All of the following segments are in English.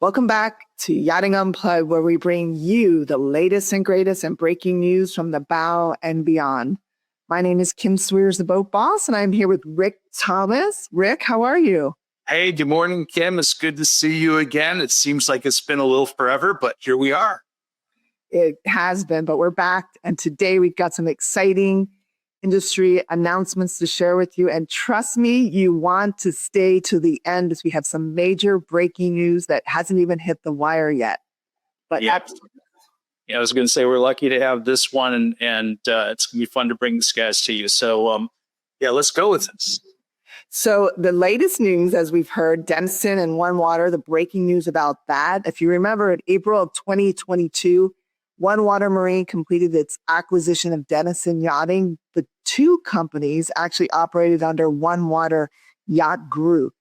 Welcome back to Yachting Unplugged, where we bring you the latest and greatest and breaking news from the bow and beyond. My name is Kim Sweers, the boat boss, and I'm here with Rick Thomas. Rick, how are you? Hey, good morning, Kim. It's good to see you again. It seems like it's been a little forever, but here we are. It has been, but we're back. And today we've got some exciting industry announcements to share with you. And trust me, you want to stay to the end as we have some major breaking news that hasn't even hit the wire yet. But yeah, I was going to say we're lucky to have this one, and it's going to be fun to bring this guys to you. So, let's go with this. So the latest news, as we've heard, Denison and OneWater, the breaking news about that. If you remember, in April of 2022, OneWater Marine completed its acquisition of Denison Yachting. The two companies actually operated under OneWater Yacht Group.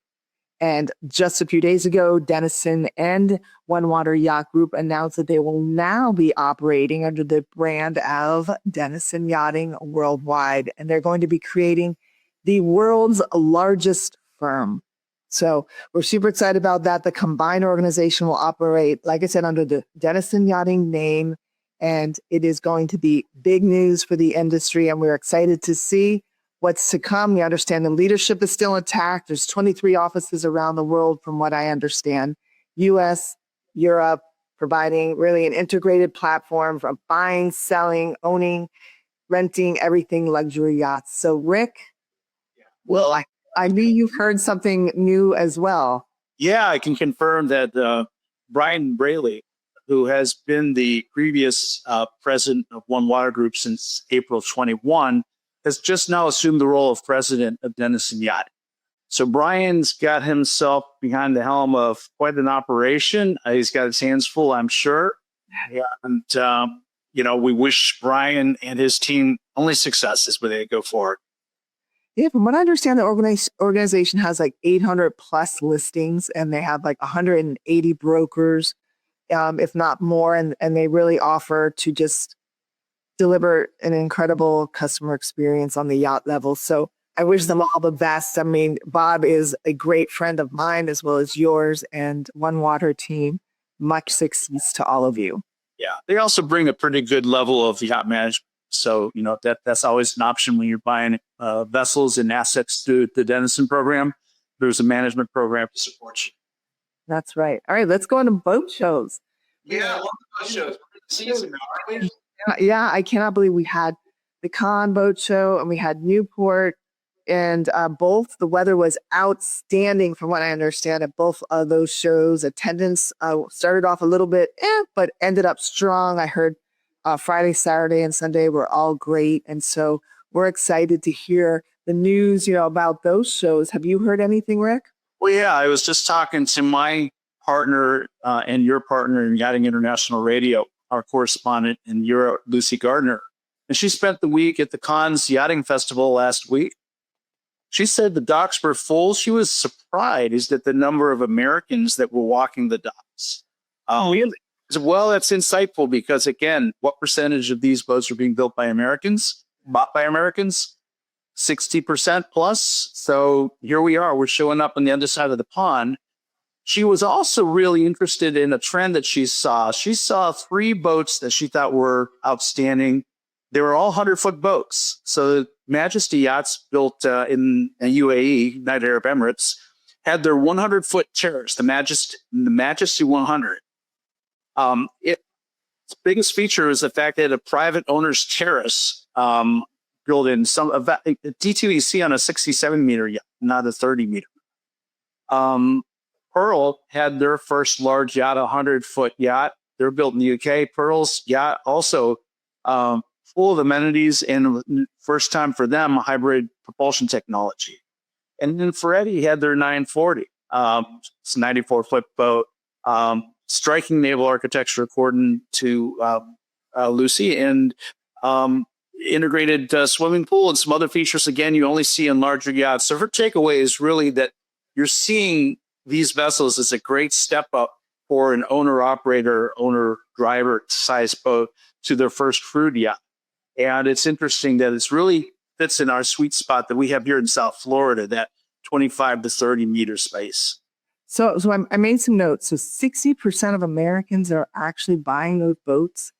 And just a few days ago, Denison and OneWater Yacht Group announced that they will now be operating under the brand of Denison Yachting Worldwide. And they're going to be creating the world's largest firm. So we're super excited about that. The combined organization will operate, like I said, under the Denison Yachting name. And it is going to be big news for the industry. And we're excited to see what's to come. We understand the leadership is still intact. There's 23 offices around the world, from what I understand. US, Europe, providing really an integrated platform from buying, selling, owning, renting, everything luxury yachts. So Rick, well, I knew you've heard something new as well. Yeah, I can confirm that Brian Braley, who has been the previous president of OneWater Group since April 21, has just now assumed the role of president of Denison Yacht. So Brian's got himself behind the helm of quite an operation. He's got his hands full, I'm sure. Yeah. And, we wish Brian and his team only success as they go forward. Yeah, from what I understand, the organization has like 800 plus listings, and they have like 180 brokers, if not more. And they really offer to just deliver an incredible customer experience on the yacht level. So I wish them all the best. I mean, Bob is a great friend of mine as well as yours, and OneWater team. Much success to all of you. Yeah, they also bring a pretty good level of yacht management. So, that's always an option when you're buying vessels and assets through the Denison program. There's a management program to support you. That's right. All right, let's go on to boat shows. Yeah, I love boat shows. Season now, aren't we? Yeah, I cannot believe we had the Cannes boat show and we had Newport, and both the weather was outstanding from what I understand at both of those shows. Attendance started off a little bit, but ended up strong. I heard Friday, Saturday, and Sunday were all great. And so we're excited to hear the news, about those shows. Have you heard anything, Rick? Well, yeah, I was just talking to my partner and your partner in Yachting International Radio, our correspondent in Europe, Lucy Gardner. And she spent the week at the Cannes Yachting Festival last week. She said the docks were full. She was surprised at the number of Americans that were walking the docks. Really? Well, that's insightful because, again, what percentage of these boats are being built by Americans, bought by Americans? 60% plus. So here we are. We're showing up on the other side of the pond. She was also really interested in a trend that she saw. She saw 3 boats that she thought were outstanding. They were all 100-foot boats. So Majesty Yachts, built in UAE, United Arab Emirates, had their 100-foot terrace, the Majesty 100. Its biggest feature is the fact that a private owner's terrace built in some D2EC on a 67-meter yacht, not a 30-meter. Pearl had their first large yacht, a 100-foot yacht. They're built in the UK. Pearl's yacht also full of amenities, and first time for them, hybrid propulsion technology. And then Ferretti had their 940. It's a 94-foot boat. Striking naval architecture according to Lucy, and integrated swimming pool and some other features, again, you only see in larger yachts. So her takeaway is really that you're seeing these vessels as a great step up for an owner-operator, owner-driver size boat to their first crude yacht. And it's interesting that it's really fits in our sweet spot that we have here in South Florida, that 25 to 30 meter space. So I made some notes. So 60% of Americans are actually buying those boats.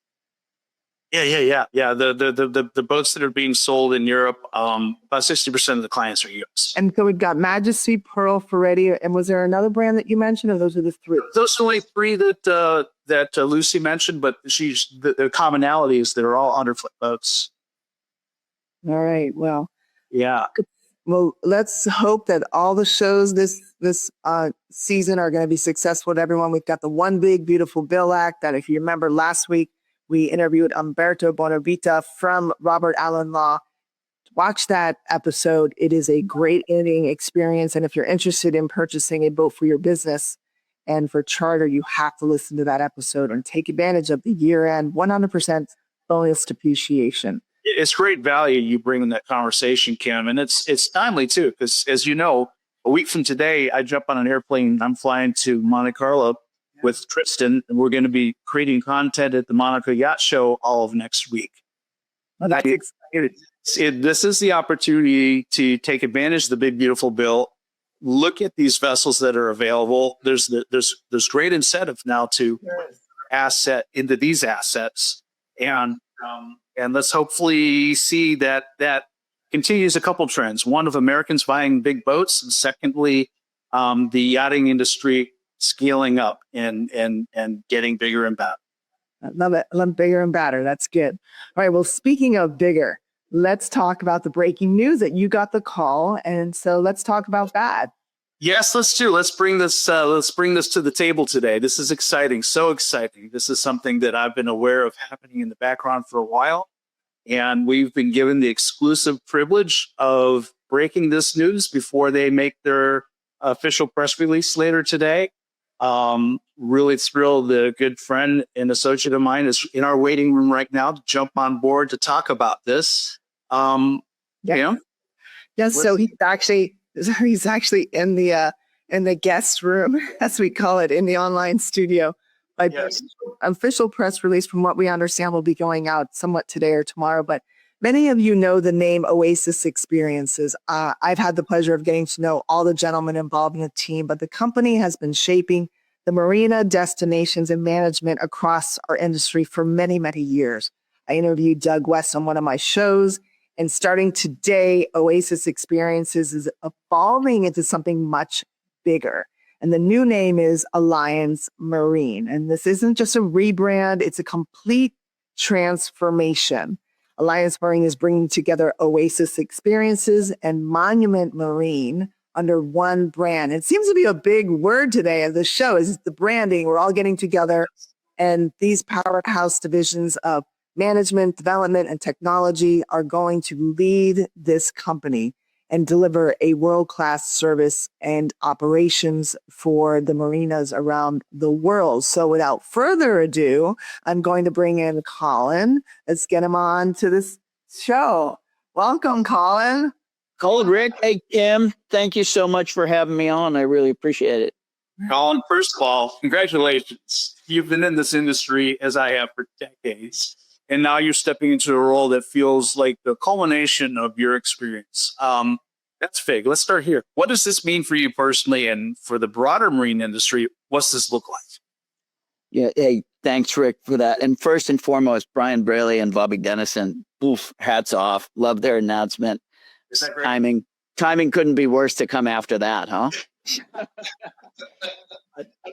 Yeah. The boats that are being sold in Europe, about 60% of the clients are US. And so we've got Majesty, Pearl, Ferretti, and was there another brand that you mentioned, or those are the three? Those are only three that Lucy mentioned, but the commonality is they're all underfoot boats. All right. Well, Yeah. Well, let's hope that all the shows this season are going to be successful with everyone. We've got the One Big Beautiful Bill Act that, if you remember last week, we interviewed Umberto Bonavita from Robert Allen Law. Watch that episode. It is a great ending experience. And if you're interested in purchasing a boat for your business and for charter, you have to listen to that episode and take advantage of the year-end 100% bonus depreciation. It's great value you bring in that conversation, Kim. And it's timely, too, because as you know, a week from today, I jump on an airplane. I'm flying to Monte Carlo with Tristan, and we're going to be creating content at the Monaco Yacht Show all of next week. Well, that's exciting. This is the opportunity to take advantage of the Big Beautiful Bill. Look at these vessels that are available. There's great incentive now to asset into these assets, and let's hopefully see that continues a couple trends. One of Americans buying big boats, and secondly, the yachting industry scaling up and getting bigger and better. I love it. I love bigger and better. That's good. All right. Well, speaking of bigger, let's talk about the breaking news that you got the call. And so let's talk about that. Yes, let's do. Let's bring this to the table today. This is exciting. So exciting. This is something that I've been aware of happening in the background for a while. And we've been given the exclusive privilege of breaking this news before they make their official press release later today. Really thrilled. A good friend and associate of mine is in our waiting room right now to jump on board to talk about this. Yeah. So he's actually in the guest room, as we call it, in the online studio. Yes. Official press release, from what we understand, will be going out somewhat today or tomorrow. But many of you know the name Oasis Experiences. I've had the pleasure of getting to know all the gentlemen involved in the team, but the company has been shaping the marina destinations and management across our industry for many, many years. I interviewed Doug West on one of my shows, and starting today, Oasis Experiences is evolving into something much bigger. And the new name is Alliance Marine. And this isn't just a rebrand, it's a complete transformation. Alliance Marine is bringing together Oasis Experiences and Monument Marine under one brand. It seems to be a big word today of the show is the branding. We're all getting together, and these powerhouse divisions of management, development, and technology are going to lead this company and deliver a world-class service and operations for the marinas around the world. So without further ado, I'm going to bring in Colin. Let's get him on to this show. Welcome, Colin. Colin, Rick. Hey, Kim. Thank you so much for having me on. I really appreciate it. Colin, first of all, congratulations. You've been in this industry, as I have, for decades. And now you're stepping into a role that feels like the culmination of your experience. That's big. Let's start here. What does this mean for you personally and for the broader marine industry? What's this look like? Yeah. Hey, thanks, Rick, for that. And first and foremost, Brian Braley and Bobby Denison, hats off. Love their announcement. Is that great? Timing couldn't be worse to come after that, huh?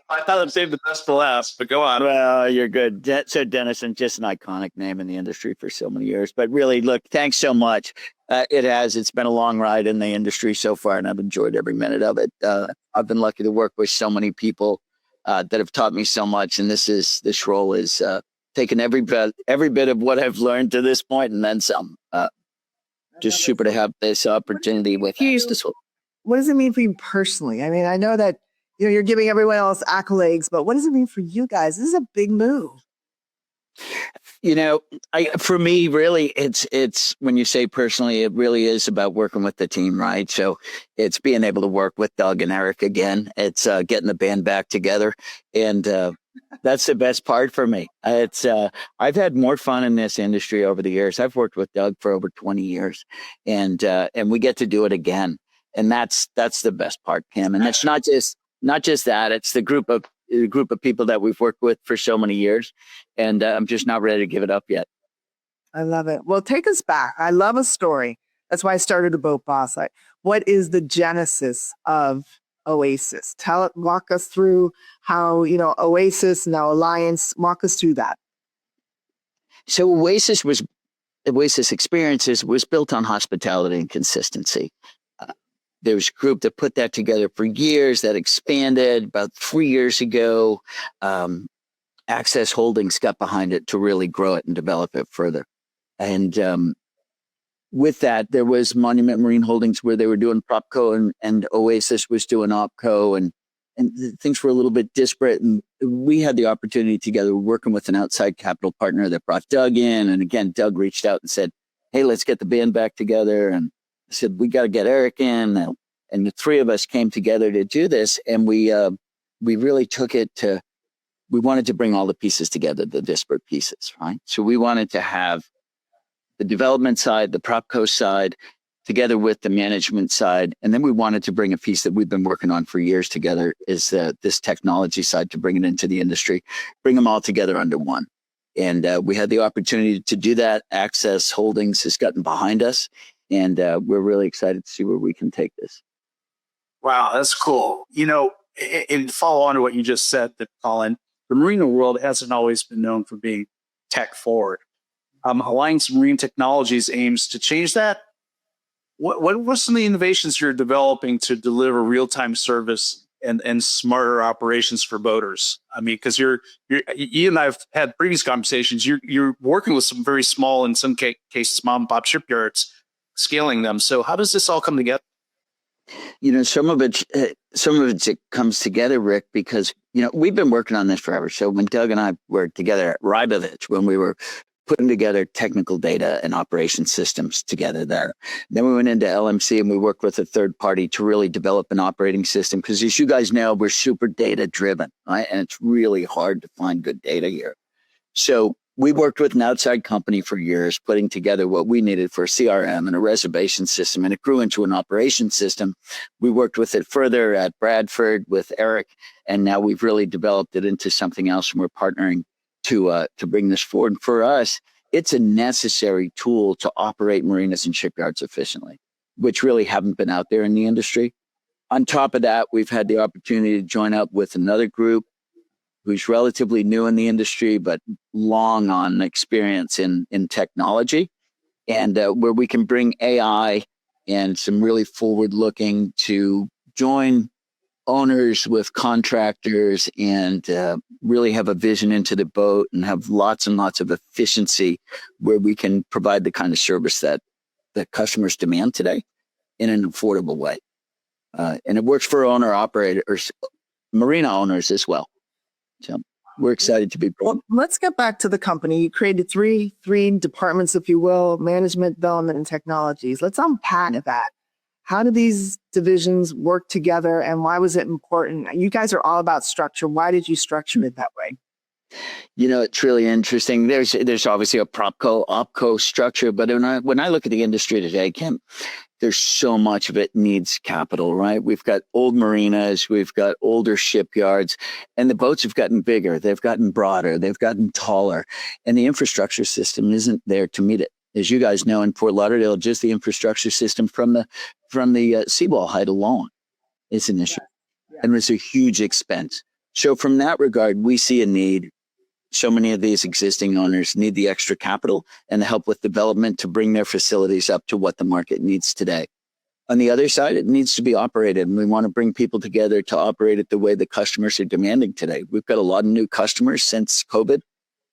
I thought I'd save the best for last, but go on. Well, you're good. So Denison, just an iconic name in the industry for so many years. But really, look, thanks so much. It's been a long ride in the industry so far, and I've enjoyed every minute of it. I've been lucky to work with so many people that have taught me so much. And this role is taken every bit of what I've learned to this point and then some. Just super to have this opportunity with you. What does it mean for you personally? I mean, I know that you're giving everyone else accolades, but what does it mean for you guys? This is a big move. For me, really, it's when you say personally, it really is about working with the team, right? So it's being able to work with Doug and Eric again. It's getting the band back together, and that's the best part for me. I've had more fun in this industry over the years. I've worked with Doug for over 20 years, and we get to do it again, and that's the best part, Kim. And it's not just not just that, it's the group of people that we've worked with for so many years, and I'm just not ready to give it up yet. I love it. Well, take us back. I love a story. That's why I started a Boat Boss. What is the genesis of Oasis? Walk us through how, Oasis, now Alliance, walk us through that. So Oasis Experiences was built on hospitality and consistency. There was a group that put that together for years, that expanded. About 3 years ago, Access Holdings got behind it to really grow it and develop it further. And with that, there was Monument Marine Holdings where they were doing PropCo and Oasis was doing OpCo, and things were a little bit disparate. And we had the opportunity together working with an outside capital partner that brought Doug in. And again, Doug reached out and said, hey, let's get the band back together. And I said, we got to get Eric in. And the three of us came together to do this. And we really took it to, we wanted to bring all the pieces together, the disparate pieces, right? So we wanted to have the development side, the PropCo side, together with the management side. And then we wanted to bring a piece that we've been working on for years together, is this technology side, to bring it into the industry, bring them all together under one. And we had the opportunity to do that. Access Holdings has gotten behind us, and we're really excited to see where we can take this. Wow, that's cool. And follow on to what you just said, that Colin, the marina world hasn't always been known for being tech forward. Alliance Marine Technologies aims to change that. What's some of the innovations you're developing to deliver real-time service and smarter operations for boaters? I mean, because you and I've had previous conversations. You're working with some very small, in some cases, mom and pop shipyards, scaling them. So how does this all come together? Some of it comes together, Rick, because we've been working on this forever. So when Doug and I were together at Rybovich, when we were putting together technical data and operation systems together there. Then we went into LMC and we worked with a third party to really develop an operating system. Because as you guys know, we're super data driven, right? And it's really hard to find good data here. So we worked with an outside company for years, putting together what we needed for a CRM and a reservation system, and it grew into an operation system. We worked with it further at Bradford with Eric, and now we've really developed it into something else, and we're partnering to bring this forward. And for us, it's a necessary tool to operate marinas and shipyards efficiently, which really haven't been out there in the industry. On top of that, we've had the opportunity to join up with another group who's relatively new in the industry, but long on experience in technology, and where we can bring AI and some really forward-looking to join owners with contractors and really have a vision into the boat and have lots and lots of efficiency, where we can provide the kind of service that customers demand today in an affordable way. And it works for owner-operators, marina owners as well. So we're excited to be. Well, let's get back to the company. You created three departments, if you will: management, development, and technologies. Let's unpack that. How do these divisions work together, and why was it important? You guys are all about structure. Why did you structure it that way? It's really interesting. There's obviously a PropCo, OpCo structure, but when I look at the industry today, Kim, there's so much of it needs capital, right? We've got old marinas, we've got older shipyards, and the boats have gotten bigger, they've gotten broader, they've gotten taller, and the infrastructure system isn't there to meet it. As you guys know, in Fort Lauderdale, just the infrastructure system from the seawall height alone is an issue, and it's a huge expense. So from that regard, we see a need. So many of these existing owners need the extra capital and the help with development to bring their facilities up to what the market needs today. On the other side, it needs to be operated, and we want to bring people together to operate it the way the customers are demanding today. We've got a lot of new customers since COVID,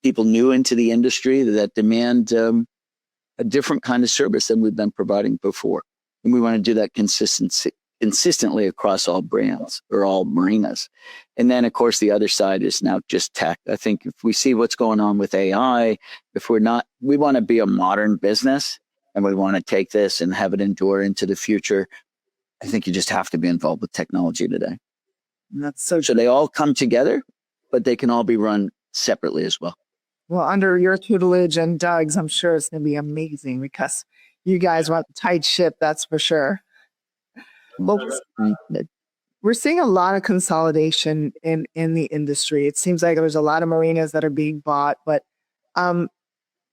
people new into the industry that demand a different kind of service than we've been providing before. And we want to do that consistently across all brands or all marinas. And then, of course, the other side is now just tech. I think if we see what's going on with AI, we want to be a modern business, and we want to take this and have it endure into the future. I think you just have to be involved with technology today. That's so they all come together, but they can all be run separately as well. Well, under your tutelage and Doug's, I'm sure it's going to be amazing, because you guys want a tight ship, that's for sure. Well, we're seeing a lot of consolidation in the industry. It seems like there's a lot of marinas that are being bought, but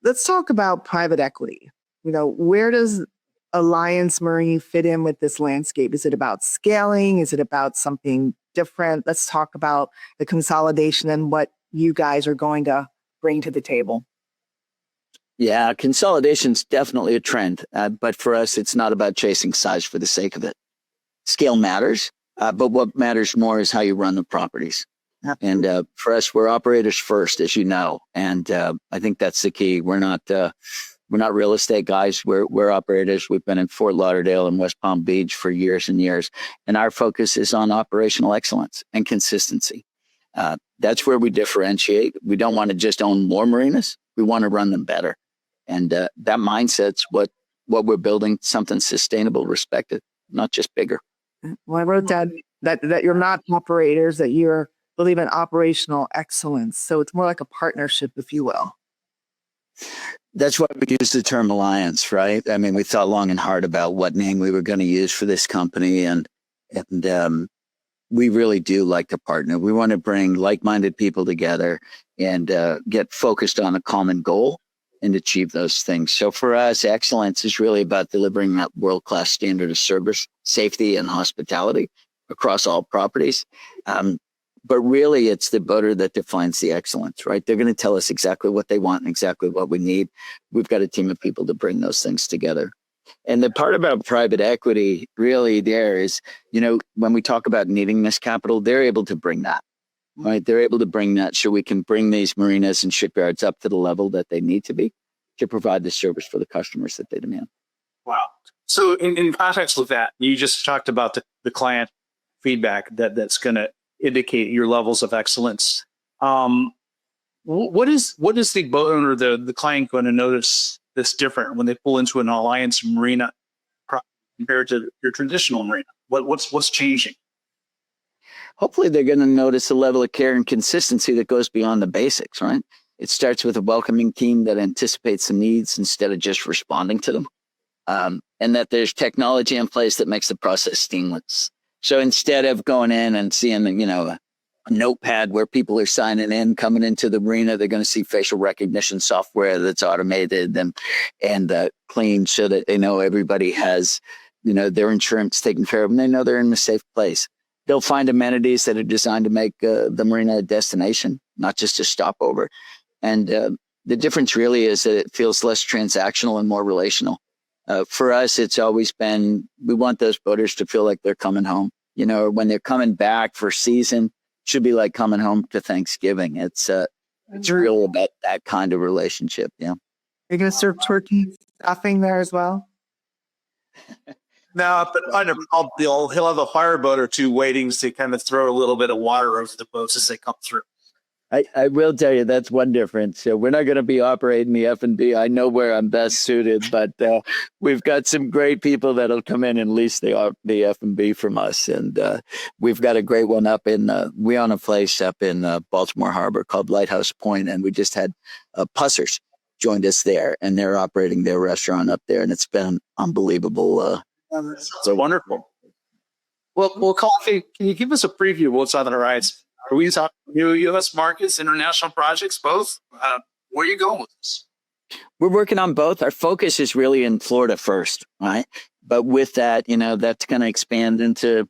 let's talk about private equity. Where does Alliance Marine fit in with this landscape? Is it about scaling? Is it about something different? Let's talk about the consolidation and what you guys are going to bring to the table. Yeah, consolidation's definitely a trend, but for us, it's not about chasing size for the sake of it. Scale matters, but what matters more is how you run the properties. And for us, we're operators first, as you know, and I think that's the key. We're not real estate guys. We're operators. We've been in Fort Lauderdale and West Palm Beach for years and years, and our focus is on operational excellence and consistency. That's where we differentiate. We don't want to just own more marinas. We want to run them better. And that mindset's what we're building, something sustainable, respected, not just bigger. Well, I wrote down that you're not operators, that you're believe in operational excellence. So it's more like a partnership, if you will. That's why we use the term alliance, right? I mean, we thought long and hard about what name we were going to use for this company. And we really do like to partner. We want to bring like-minded people together and get focused on a common goal and achieve those things. So for us, excellence is really about delivering that world-class standard of service, safety, and hospitality across all properties. But really, it's the boater that defines the excellence, right? They're going to tell us exactly what they want and exactly what we need. We've got a team of people to bring those things together. And the part about private equity really there is, when we talk about needing this capital, they're able to bring that. Right, they're able to bring that so we can bring these marinas and shipyards up to the level that they need to be to provide the service for the customers that they demand. Wow. So in context with that, you just talked about the client feedback that's going to indicate your levels of excellence. What is the boat owner, the client, going to notice that's different when they pull into an Alliance marina compared to your traditional marina? What's changing? Hopefully they're going to notice a level of care and consistency that goes beyond the basics, right? It starts with a welcoming team that anticipates the needs instead of just responding to them. And that there's technology in place that makes the process seamless. So instead of going in and seeing, a notepad where people are signing in, coming into the marina, they're going to see facial recognition software that's automated and clean so that they know everybody has, their insurance taken care of and they know they're in a safe place. They'll find amenities that are designed to make the marina a destination, not just a stopover. And the difference really is that it feels less transactional and more relational. For us, it's always been, we want those boaters to feel like they're coming home. When they're coming back for season, it should be like coming home to Thanksgiving. It's real about that kind of relationship. Yeah. You're going to serve turkey stuffing there as well? No, but he'll have a fireboat or two waiting to kind of throw a little bit of water over the boats as they come through. I will tell you that's one difference. So we're not going to be operating the F&B. I know where I'm best suited, but we've got some great people that'll come in and lease the F&B from us. And we've got a great one up in, we own a place up in Baltimore Harbor called Lighthouse Point, and we just had Pussers joined us there, and they're operating their restaurant up there, and it's been unbelievable. So wonderful. Well, Colin, can you give us a preview of what's on the horizon? Are we talking new U.S. markets, international projects, both? Where are you going with this? We're working on both. Our focus is really in Florida first, right? But with that, that's going to expand into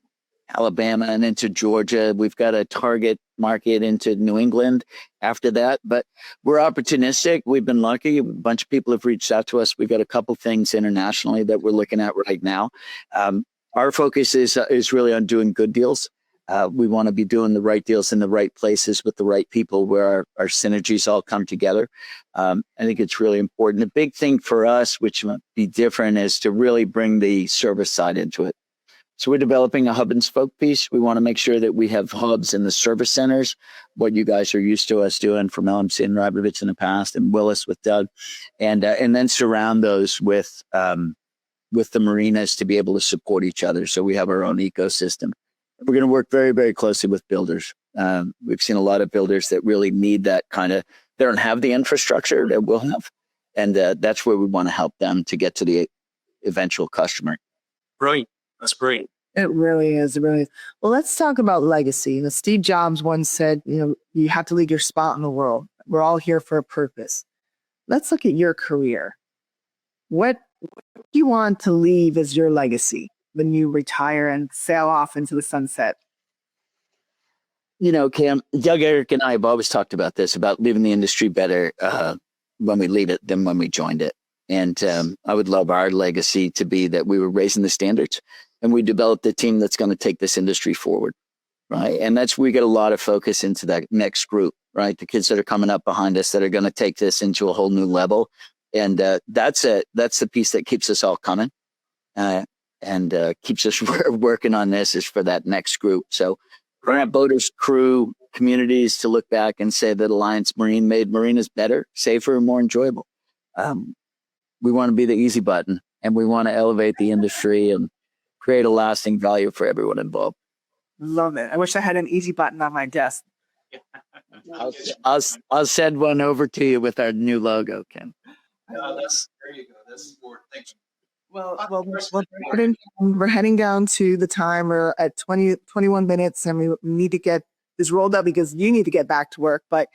Alabama and into Georgia. We've got a target market into New England after that. But we're opportunistic. We've been lucky. A bunch of people have reached out to us. We've got a couple things internationally that we're looking at right now. Our focus is really on doing good deals. We want to be doing the right deals in the right places with the right people where our synergies all come together. I think it's really important. The big thing for us, which might be different, is to really bring the service side into it. So we're developing a hub and spoke piece. We want to make sure that we have hubs in the service centers, what you guys are used to us doing from LMC and Rabovich in the past, and Willis with Doug, and then surround those with the marinas to be able to support each other. So we have our own ecosystem. We're going to work very, very closely with builders. We've seen a lot of builders that really need that kind of, they don't have the infrastructure that we'll have. And that's where we want to help them to get to the eventual customer. Brilliant. That's great. It really is. It really is. Well, let's talk about legacy. You know, Steve Jobs once said, you know, you have to leave your spot in the world. We're all here for a purpose. Let's look at your career. What do you want to leave as your legacy when you retire and sail off into the sunset? You know, Cam, Doug, Eric, and I have always talked about this, about leaving the industry better when we leave it than when we joined it. And I would love our legacy to be that we were raising the standards and we developed a team that's going to take this industry forward, right? And we get a lot of focus into that next group, right? The kids that are coming up behind us that are going to take this into a whole new level. And that's the piece that keeps us all coming and keeps us working on this, is for that next group. So we're going to have boaters, crew, communities to look back and say that Alliance Marine made marinas better, safer, and more enjoyable. We want to be the easy button, and we want to elevate the industry and create a lasting value for everyone involved. Love it. I wish I had an easy button on my desk. I'll send one over to you with our new logo, Ken. There you go. That's sport. Thank you. We're heading down to the timer at 21 minutes, and we need to get this rolled up because you need to get back to work. But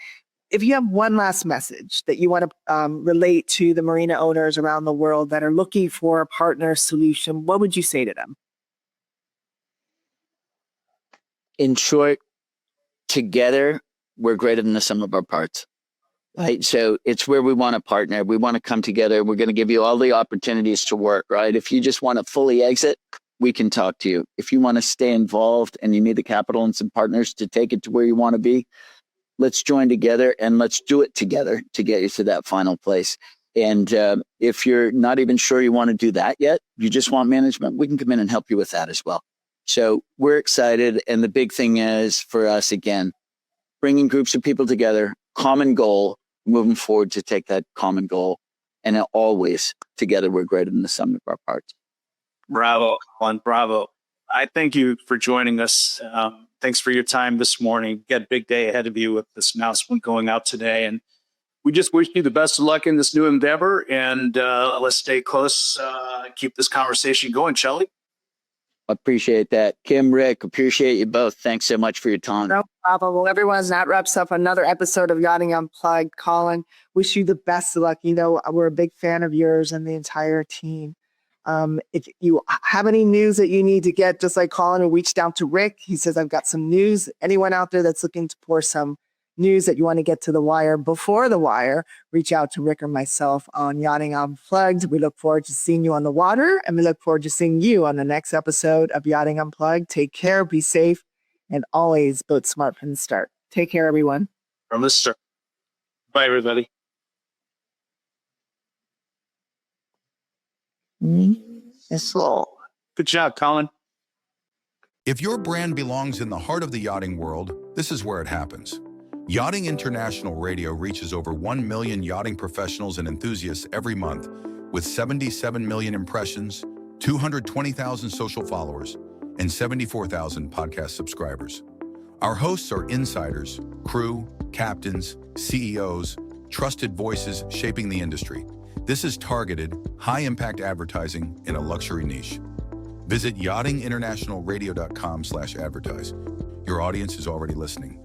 if you have one last message that you want to relate to the marina owners around the world that are looking for a partner solution, what would you say to them? In short, together, we're greater than the sum of our parts. Right. So it's where we want to partner. We want to come together. We're going to give you all the opportunities to work, right? If you just want to fully exit, we can talk to you. If you want to stay involved and you need the capital and some partners to take it to where you want to be, let's join together and let's do it together to get you to that final place. And if you're not even sure you want to do that yet, you just want management, we can come in and help you with that as well. So we're excited. And the big thing is for us, again, bringing groups of people together, common goal, moving forward to take that common goal. And always together, we're greater than the sum of our parts. Bravo, Colin. Bravo. I thank you for joining us. Thanks for your time this morning. You got a big day ahead of you with this announcement going out today. And we just wish you the best of luck in this new endeavor. And let's stay close, keep this conversation going, shall we? Appreciate that. Kim, Rick, appreciate you both. Thanks so much for your time. No problem. Well, everyone, that wraps up another episode of Yachting Unplugged. Colin, wish you the best of luck. You know, we're a big fan of yours and the entire team. If you have any news that you need to get, just like Colin, reached out to Rick. He says, I've got some news. Anyone out there that's looking to pour some news that you want to get to the wire before the wire, reach out to Rick or myself on Yachting Unplugged. We look forward to seeing you on the water, and we look forward to seeing you on the next episode of Yachting Unplugged. Take care, be safe, and always boat smart from the start. Take care, everyone. From the start. Bye, everybody. It's all. Good job, Colin. If your brand belongs in the heart of the yachting world, this is where it happens. Yachting International Radio reaches over 1 million yachting professionals and enthusiasts every month, with 77 million impressions, 220,000 social followers, and 74,000 podcast subscribers. Our hosts are insiders, crew, captains, CEOs, trusted voices shaping the industry. This is targeted, high-impact advertising in a luxury niche. Visit yachtinginternationalradio.com/advertise. Your audience is already listening.